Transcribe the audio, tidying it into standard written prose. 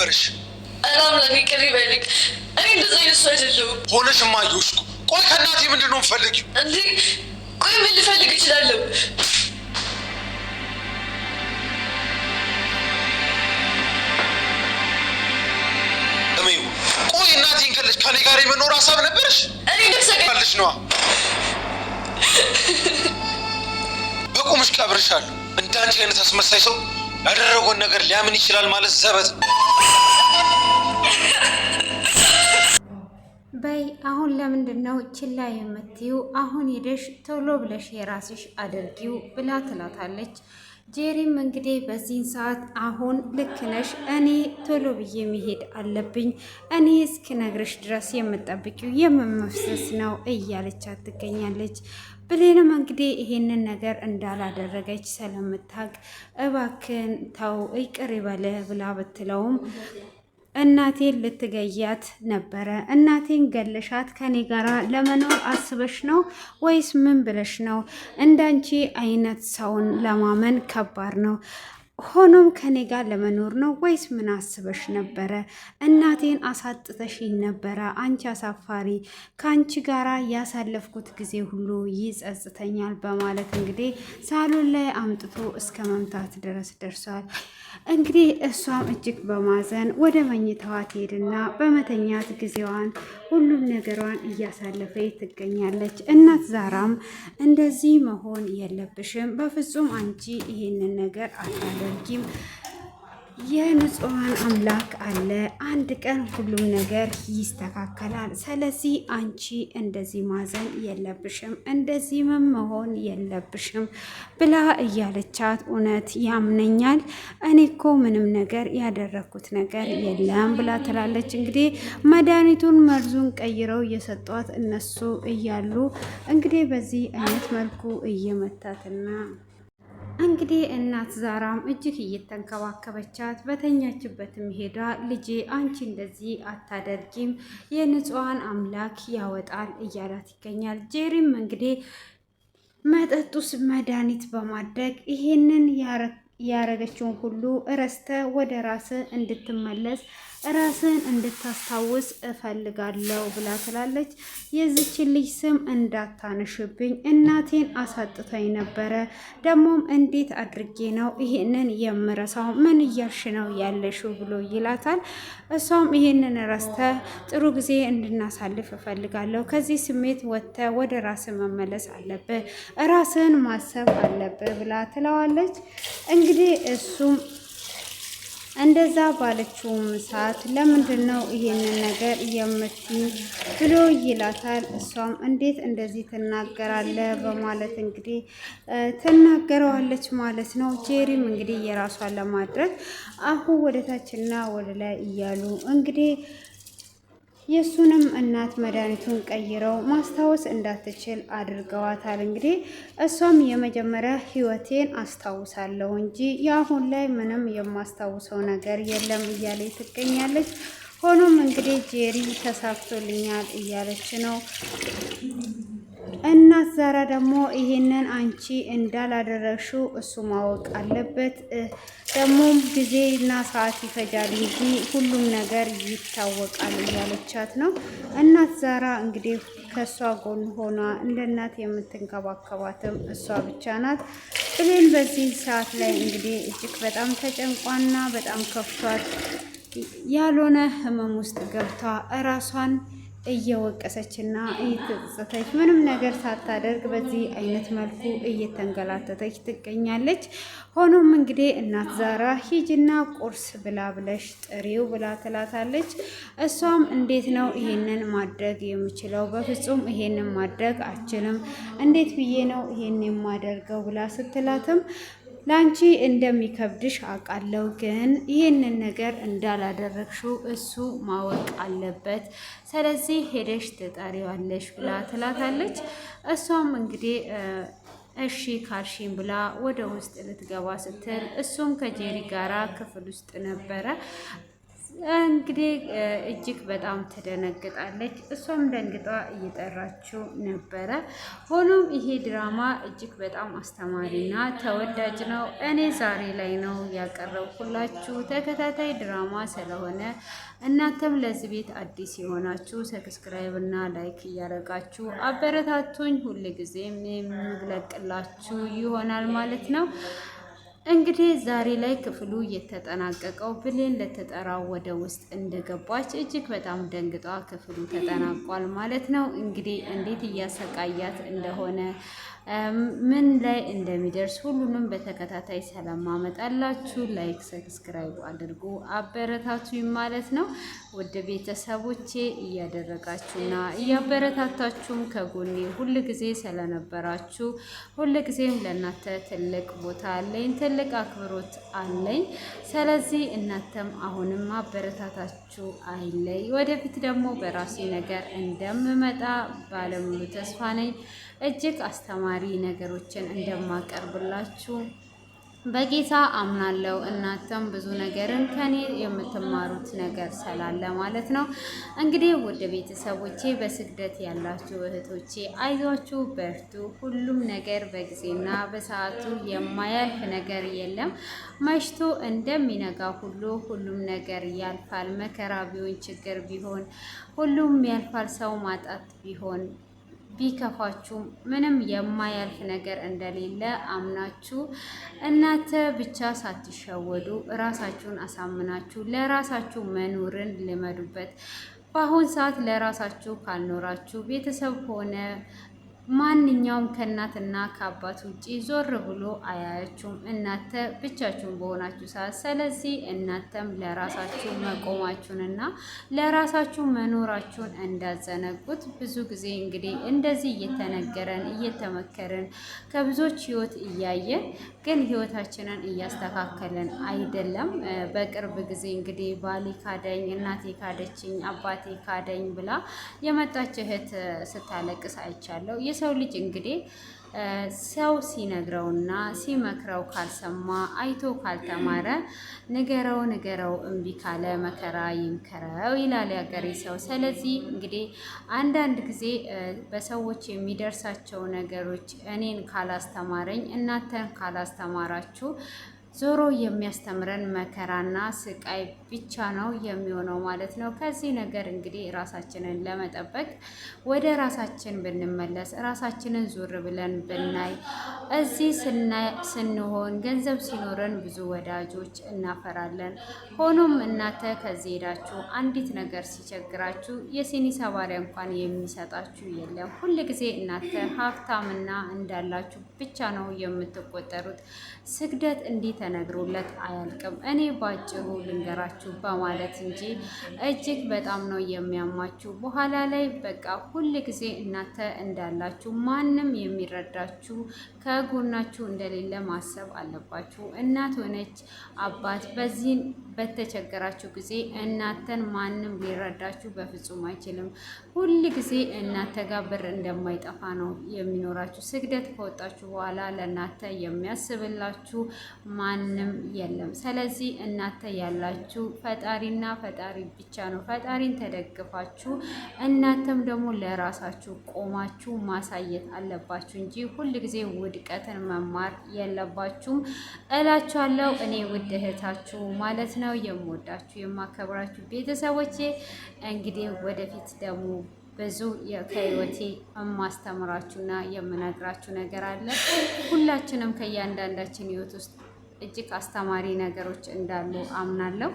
ነበርሽ? አላም ለሚቀር ይበልክ እኔ እንደዛ ይነሱ አይደለሁም። ሆነሽማ አየሁሽ። ቆይ ከእናቴ ምንድን ነው የምፈልጊው? እንዴ ቆይ ምን ልፈልግ እችላለሁ? እሜው ቆይ እናቴን ከልጅ ከኔ ጋር የመኖር ሀሳብ ነበርሽ? እኔ እንደሰቀልሽ ነዋ። በቁምሽ ቀብርሻለሁ። እንዳንቺ አይነት አስመሳይ ሰው ያደረገውን ነገር ሊያምን ይችላል ማለት ዘበት። በይ አሁን ለምንድን ነው ችላ የምትዩ? አሁን ሄደሽ ቶሎ ብለሽ የራስሽ አድርጊው ብላ ትላታለች። ጄሪም እንግዲህ በዚህን ሰዓት አሁን ልክ ነሽ፣ እኔ ቶሎ ብዬ መሄድ አለብኝ፣ እኔ እስክነግርሽ ድረስ የምጠብቂው የምመፍሰስ ነው እያለቻት ትገኛለች። ብሌንም እንግዲህ ይሄንን ነገር እንዳላደረገች ስለምታውቅ እባክን ተው ይቅር ይበለ ብላ ብትለውም እናቴን ልትገያት ነበረ። እናቴን ገለሻት ከኔ ጋራ ለመኖር አስበሽ ነው ወይስ ምን ብለሽ ነው? እንዳንቺ አይነት ሰውን ለማመን ከባድ ነው። ሆኖም ከኔ ጋር ለመኖር ነው ወይስ ምን አስበሽ ነበረ? እናቴን አሳጥተሽኝ ነበረ። አንቺ አሳፋሪ፣ ከአንቺ ጋራ ያሳለፍኩት ጊዜ ሁሉ ይጸጽተኛል በማለት እንግዲህ ሳሎን ላይ አምጥቶ እስከ መምታት ድረስ ደርሷል። እንግዲህ እሷም እጅግ በማዘን ወደ መኝታዋ ትሄድና በመተኛት ጊዜዋን ሁሉም ነገሯን እያሳለፈች ትገኛለች። እናት ዛራም እንደዚህ መሆን የለብሽም፣ በፍጹም አንቺ ይሄንን ነገር አታደርጊም፣ የንጹሃን አምላክ አለ፣ አንድ ቀን ሁሉም ነገር ይስተካከላል። ስለዚህ አንቺ እንደዚህ ማዘን የለብሽም፣ እንደዚህ መሆን የለብሽም ብላ እያለቻት እውነት ያምነኛል፣ እኔ እኮ ምንም ነገር ያደረኩት ነገር የለም ብላ ትላለች። እንግዲህ መድኃኒቱን መርዙን ቀይረው እየሰጧት እነሱ እያሉ እንግዲህ በዚህ አይነት መልኩ እየመታትና እንግዲህ እናት ዛራም እጅግ እየተንከባከበቻት በተኛችበትም ሄዳ ልጄ አንቺ እንደዚህ አታደርጊም፣ የንጹሃን አምላክ ያወጣል እያላት ይገኛል። ጄሪም እንግዲህ መጠጡስ መድኃኒት በማድረግ ይሄንን ያረገችውን ሁሉ እረስተ ወደ ራስ እንድትመለስ ራስን እንድታስታውስ እፈልጋለሁ ብላ ትላለች። የዚችን ልጅ ስም እንዳታነሽብኝ፣ እናቴን አሳጥታኝ ነበረ። ደግሞም እንዴት አድርጌ ነው ይሄንን የምረሳው? ምን እያልሽ ነው ያለሽው ብሎ ይላታል። እሷም ይሄንን ረስተ ጥሩ ጊዜ እንድናሳልፍ እፈልጋለሁ። ከዚህ ስሜት ወጥተ ወደ ራስ መመለስ አለብህ፣ ራስን ማሰብ አለብህ ብላ ትለዋለች። እንግዲህ እሱም እንደዛ ባለችውም ሰዓት ለምንድን ነው ይሄንን ነገር የምትይ ብሎ ይላታል። እሷም እንዴት እንደዚህ ትናገራለህ በማለት እንግዲህ ትናገረዋለች ማለት ነው። ጄሪም እንግዲህ የራሷን ለማድረግ አሁን ወደ ታችና ወደ ላይ እያሉ እንግዲህ የሱንም እናት መድኃኒቱን ቀይረው ማስታወስ እንዳትችል አድርገዋታል። እንግዲህ እሷም የመጀመሪያ ህይወቴን አስታውሳለሁ እንጂ የአሁን ላይ ምንም የማስታውሰው ነገር የለም እያለች ትገኛለች። ሆኖም እንግዲህ ጄሪ ተሳክቶልኛል እያለች ነው። እናት ዛራ ደግሞ ይሄንን አንቺ እንዳላደረግሽው እሱ ማወቅ አለበት፣ ደግሞም ጊዜና ሰዓት ይፈጃል እንጂ ሁሉም ነገር ይታወቃል እያለቻት ነው። እናት ዛራ እንግዲህ ከእሷ ጎን ሆና እንደ እናት የምትንከባከባትም እሷ ብቻ ናት። ብሌን በዚህ ሰዓት ላይ እንግዲህ እጅግ በጣም ተጨንቋና በጣም ከፍቷት ያልሆነ ህመም ውስጥ ገብታ እራሷን እየወቀሰችና እየተጸጸተች ምንም ነገር ሳታደርግ በዚህ አይነት መልኩ እየተንገላተተች ትገኛለች። ሆኖም እንግዲህ እናት ዛራ ሂጅና ቁርስ ብላ ብለሽ ጥሪው ብላ ትላታለች። እሷም እንዴት ነው ይሄንን ማድረግ የምችለው? በፍጹም ይሄንን ማድረግ አልችልም፣ እንዴት ብዬ ነው ይሄን የማደርገው ብላ ስትላትም ላንቺ እንደሚከብድሽ አውቃለሁ፣ ግን ይህንን ነገር እንዳላደረግሽው እሱ ማወቅ አለበት። ስለዚህ ሄደሽ ትጠሪዋለሽ ብላ ትላታለች። እሷም እንግዲህ እሺ ካልሽኝ ብላ ወደ ውስጥ ልትገባ ስትል እሱም ከጄሪ ጋራ ክፍል ውስጥ ነበረ። እንግዲህ እጅግ በጣም ትደነግጣለች። እሷም ደንግጣ እየጠራችው ነበረ። ሆኖም ይሄ ድራማ እጅግ በጣም አስተማሪና ተወዳጅ ነው። እኔ ዛሬ ላይ ነው ያቀረብኩላችሁ ተከታታይ ድራማ ስለሆነ እናንተም ለዚህ ቤት አዲስ የሆናችሁ ሰብስክራይብ እና ላይክ እያደረጋችሁ አበረታቱኝ። ሁል ጊዜም የምለቅላችሁ ይሆናል ማለት ነው። እንግዲህ ዛሬ ላይ ክፍሉ የተጠናቀቀው ብሌን ልትጠራው ወደ ውስጥ እንደገባች እጅግ በጣም ደንግጧ ክፍሉ ተጠናቋል ማለት ነው። እንግዲህ እንዴት እያሰቃያት እንደሆነ ምን ላይ እንደሚደርስ ሁሉንም በተከታታይ ስለማመጣላችሁ ላይክ ሰብስክራይብ አድርጉ አበረታቱኝ ማለት ነው። ውድ ቤተሰቦቼ እያደረጋችሁና እያበረታታችሁም ከጎኔ ሁል ጊዜ ስለነበራችሁ ሁል ጊዜም ለእናንተ ትልቅ ቦታ አለኝ፣ ትልቅ አክብሮት አለኝ። ስለዚህ እናንተም አሁንም አበረታታችሁ አይለይ። ወደፊት ደግሞ በራሴ ነገር እንደምመጣ ባለሙሉ ተስፋ ነኝ። እጅግ አስተማሪ ነገሮችን እንደማቀርብላችሁ በጌታ አምናለሁ። እናንተም ብዙ ነገርን ከኔ የምትማሩት ነገር ስላለ ማለት ነው። እንግዲህ ውድ ቤተሰቦቼ በስግደት ያላችሁ እህቶቼ አይዟችሁ፣ በርቱ። ሁሉም ነገር በጊዜና በሰዓቱ የማያልፍ ነገር የለም። መሽቶ እንደሚነጋ ሁሉ ሁሉም ነገር ያልፋል። መከራ ቢሆን ችግር ቢሆን ሁሉም ያልፋል። ሰው ማጣት ቢሆን ቢከፋችሁ ምንም የማያልፍ ነገር እንደሌለ አምናችሁ እናንተ ብቻ ሳትሸወዱ ራሳችሁን አሳምናችሁ ለራሳችሁ መኖርን ልመዱበት። በአሁን ሰዓት ለራሳችሁ ካልኖራችሁ ቤተሰብ ሆነ ማንኛውም ከእናትና ከአባት ውጪ ዞር ብሎ አያያችሁም እናንተ ብቻችሁን በሆናችሁ ሰዓት። ስለዚህ እናንተም ለራሳችሁ መቆማችሁንና ለራሳችሁ መኖራችሁን እንዳዘነጉት። ብዙ ጊዜ እንግዲህ እንደዚህ እየተነገረን እየተመከረን ከብዙዎች ህይወት እያየን ግን ህይወታችንን እያስተካከለን አይደለም። በቅርብ ጊዜ እንግዲህ ባሌ ካደኝ፣ እናቴ ካደችኝ፣ አባቴ ካደኝ ብላ የመጣች እህት ስታለቅስ አይቻለሁ። የሰው ልጅ እንግዲህ ሰው ሲነግረውና ሲመክረው ካልሰማ አይቶ ካልተማረ ንገረው እምቢ ካለ መከራ ይምከረው ይላል ያገሬ ሰው። ስለዚህ እንግዲህ አንዳንድ ጊዜ በሰዎች የሚደርሳቸው ነገሮች እኔን ካላስተማረኝ እናንተን ካላስተማራችሁ ዞሮ የሚያስተምረን መከራና ስቃይ ብቻ ነው የሚሆነው ማለት ነው። ከዚህ ነገር እንግዲህ ራሳችንን ለመጠበቅ ወደ ራሳችን ብንመለስ፣ ራሳችንን ዞር ብለን ብናይ፣ እዚህ ስንሆን ገንዘብ ሲኖረን ብዙ ወዳጆች እናፈራለን። ሆኖም እናንተ ከዚህ ሄዳችሁ አንዲት ነገር ሲቸግራችሁ የሲኒ ሰባሪያ እንኳን የሚሰጣችሁ የለም። ሁል ጊዜ እናንተ ሀብታምና እንዳላችሁ ብቻ ነው የምትቆጠሩት። ስግደት እንዲህ ተነግሮለት አያልቅም። እኔ ባጭሩ ልንገራችሁ በማለት እንጂ እጅግ በጣም ነው የሚያማችሁ። በኋላ ላይ በቃ ሁል ጊዜ እናንተ እንዳላችሁ ማንም የሚረዳችሁ ከጎናችሁ እንደሌለ ማሰብ አለባችሁ። እናት ሆነች አባት በዚህ በተቸገራችሁ ጊዜ እናንተን ማንም ሊረዳችሁ በፍጹም አይችልም። ሁል ጊዜ እናንተ ጋር ብር እንደማይጠፋ ነው የሚኖራችሁ። ስግደት ከወጣችሁ በኋላ ለእናንተ የሚያስብላችሁ ማንም የለም። ስለዚህ እናንተ ያላችሁ ፈጣሪና ፈጣሪ ብቻ ነው። ፈጣሪን ተደግፋችሁ እናንተም ደግሞ ለራሳችሁ ቆማችሁ ማሳየት አለባችሁ እንጂ ሁል ጊዜ ውድቀትን መማር የለባችሁም እላችኋለሁ። እኔ ውድ እህታችሁ ማለት ነው፣ የምወዳችሁ የማከብራችሁ ቤተሰቦቼ እንግዲህ ወደፊት ደግሞ ብዙ ከህይወቴ የማስተምራችሁና የምነግራችሁ ነገር አለ። ሁላችንም ከእያንዳንዳችን ህይወት ውስጥ እጅግ አስተማሪ ነገሮች እንዳሉ አምናለሁ።